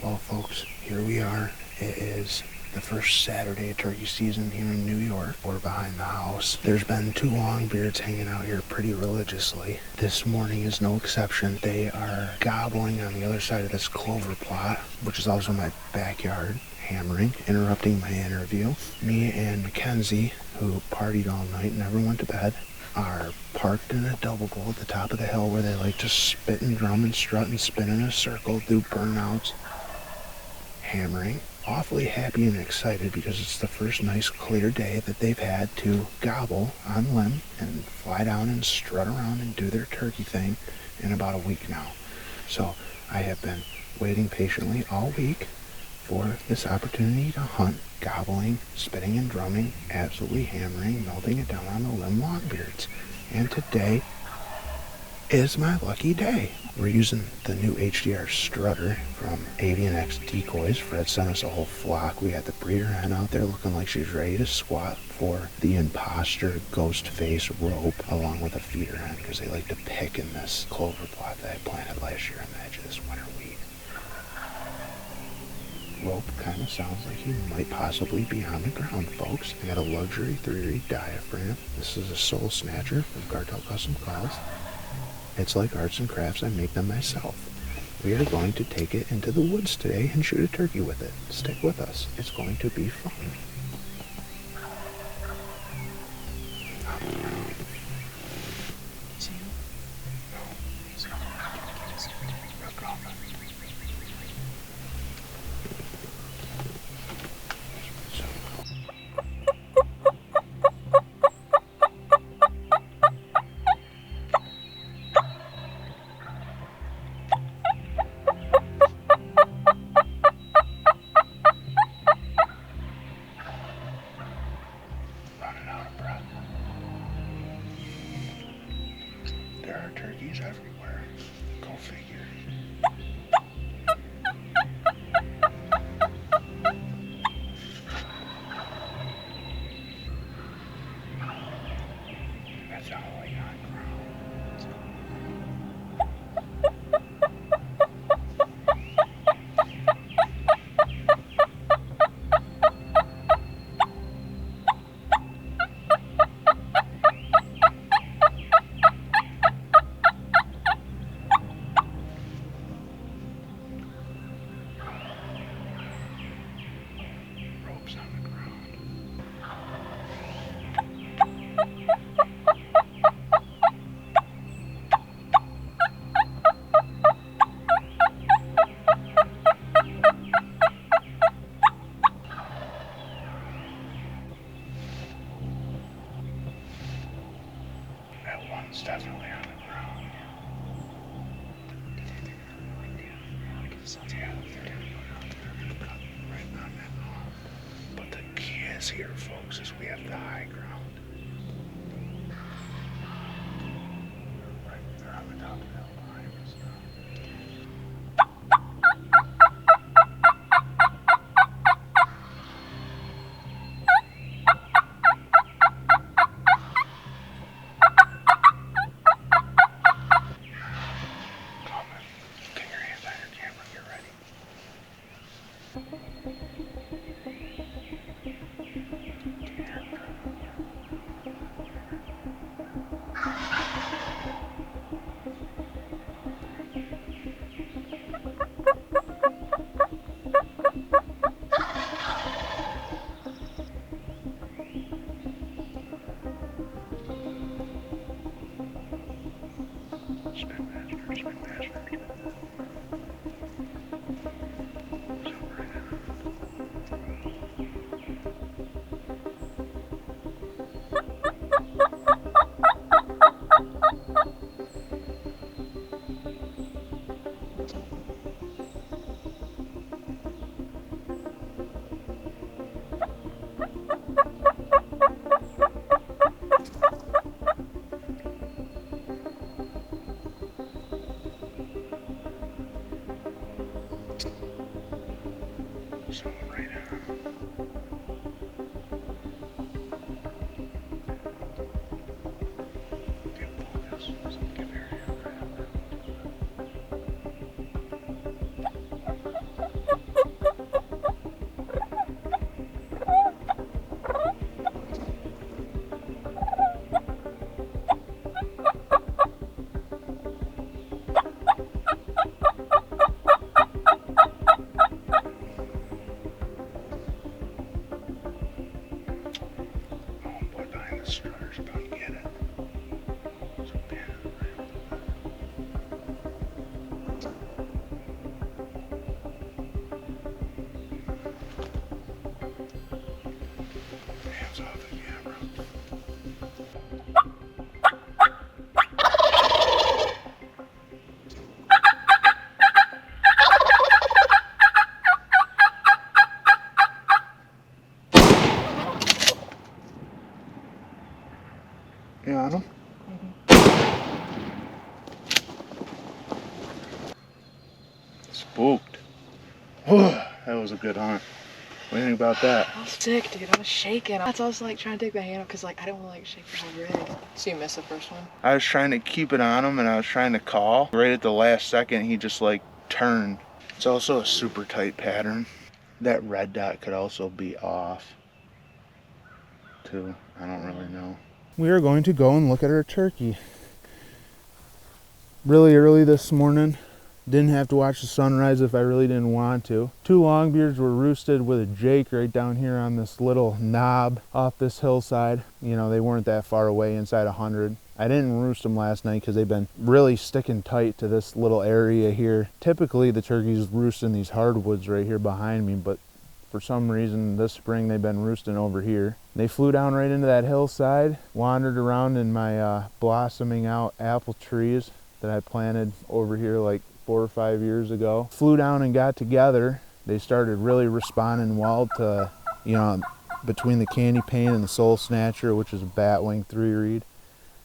Well, folks, here we are. It is the first Saturday of turkey season here in New York. We're behind the house. There's been 2 longbeards hanging out here pretty religiously. This morning is no exception. They are gobbling on the other side of this clover plot, which is also my backyard, hammering, interrupting my interview. Me and Mackenzie, who partied all night and never went to bed, are parked in a double goal at the top of the hill where they like to spit and drum and strut and spin in a circle, do burnouts, hammering. Awfully happy and excited because it's the first nice clear day that they've had to gobble on limb and fly down and strut around and do their turkey thing in about a week now. So I have been waiting patiently all week for this opportunity to hunt, gobbling, spitting and drumming, absolutely hammering, melting it down on the limb longbeards. And today is my lucky day. We're using the new HDR Strutter from AVIAN-X Decoys. Fred sent us a whole flock. We got the breeder hen out there looking like she's ready to squat for the imposter ghost face rope, along with a feeder hen, because they like to pick in this clover plot that I planted last year on the edge of this winter wheat. Rope kind of sounds like he might possibly be on the ground, folks. I got a luxury 3-reed diaphragm. This is a soul snatcher from Cartel Custom Calls. It's like arts and crafts, I make them myself. We are going to take it into the woods today and shoot a turkey with it. Stick with us. It's going to be fun. There are turkeys everywhere. Go figure. That's all I got. It's definitely on the ground. Yeah, they're right on that arm. But the key is here, folks, is we have the high ground. Right there on the top of that line. You on them? Spooked. That was a good hunt. What do you think about that? I was sick, dude. I was shaking. That's why I was like trying to take the hand off because like I didn't want to like shake the whole rig. So you missed the first one? I was trying to keep it on him and I was trying to call. Right at the last second, he just like turned. It's also a super tight pattern. That red dot could also be off too. I don't really know. We are going to go and look at our turkey. Really early this morning. Didn't have to watch the sunrise if I really didn't want to. 2 longbeards were roosted with a jake right down here on this little knob off this hillside. You know, they weren't that far away, inside 100. I didn't roost them last night because they've been really sticking tight to this little area here. Typically the turkeys roost in these hardwoods right here behind me, but for some reason this spring they've been roosting over here. They flew down right into that hillside, wandered around in my blossoming out apple trees that I planted over here like 4 or 5 years ago. Flew down and got together. They started really responding well to, you know, between the candy pane and the soul snatcher, which is a batwing 3-reed.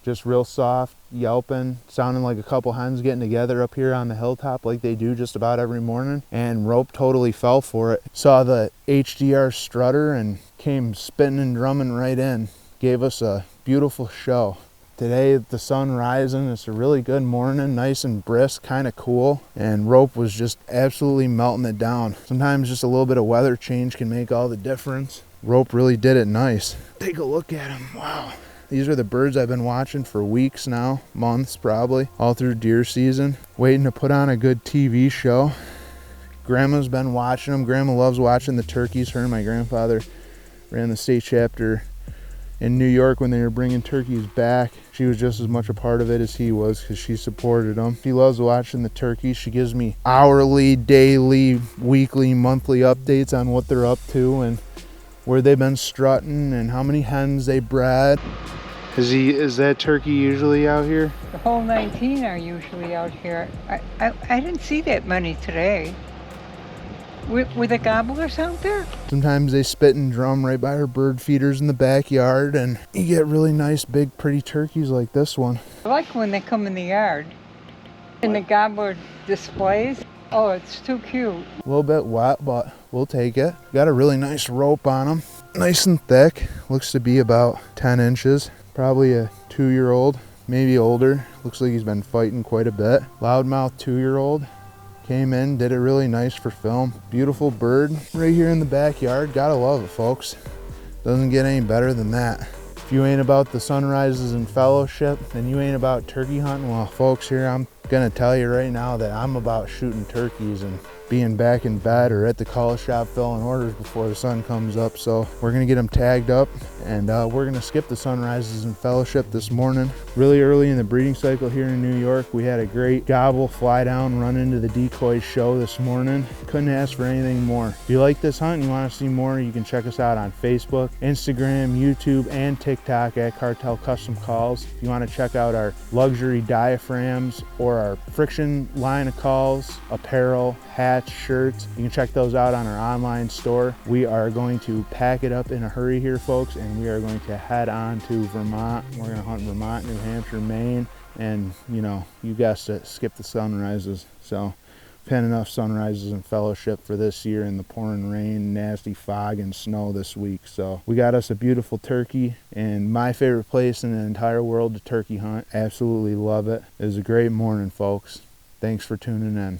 Just real soft, yelping, sounding like a couple hens getting together up here on the hilltop like they do just about every morning. And Rope totally fell for it. Saw the HDR strutter and came spitting and drumming right in. Gave us a beautiful show. Today, the sun rising, it's a really good morning, nice and brisk, kind of cool. And Rope was just absolutely melting it down. Sometimes just a little bit of weather change can make all the difference. Rope really did it nice. Take a look at him, wow. These are the birds I've been watching for weeks now, months probably, all through deer season. Waiting to put on a good TV show. Grandma's been watching them. Grandma loves watching the turkeys. Her and my grandfather ran the state chapter in New York when they were bringing turkeys back. She was just as much a part of it as he was because she supported them. She loves watching the turkeys. She gives me hourly, daily, weekly, monthly updates on what they're up to and where they've been strutting and how many hens they bred. Is that turkey usually out here? The whole 19 are usually out here. I didn't see that many today. Were the gobblers out there? Sometimes they spit and drum right by our bird feeders in the backyard, and you get really nice, big, pretty turkeys like this one. I like when they come in the yard. And the gobbler displays. Oh, it's too cute. A little bit wet, but we'll take it. Got a really nice rope on them. Nice and thick. Looks to be about 10 inches. Probably a 2-year-old, maybe older. Looks like he's been fighting quite a bit. Loudmouth 2-year-old. Came in, did it really nice for film. Beautiful bird right here in the backyard. Gotta love it, folks. Doesn't get any better than that. If you ain't about the sunrises and fellowship, then you ain't about turkey hunting. Well, folks, here I'm gonna tell you right now that I'm about shooting turkeys and being back in bed or at the call shop filling orders before the sun comes up. So we're gonna get them tagged up and we're gonna skip the sunrises and fellowship this morning. Really early in the breeding cycle here in New York, we had a great gobble fly down run into the Decoy show this morning. Couldn't ask for anything more. If you like this hunt and you want to see more, you can check us out on Facebook, Instagram, YouTube, and TikTok at Cartel Custom Calls. If you want to check out our luxury diaphragms or our friction line of calls, apparel, hats, shirts, you can check those out on our online store. We are going to pack it up in a hurry here, folks, and we are going to head on to Vermont. We're going to hunt Vermont, New Hampshire, Maine, and you know, you guessed it, skip the sunrises. So we've had enough sunrises and fellowship for this year in the pouring rain, nasty fog, and snow this week. So we got us a beautiful turkey, and my favorite place in the entire world to turkey hunt. Absolutely love it. It was a great morning, folks. Thanks for tuning in.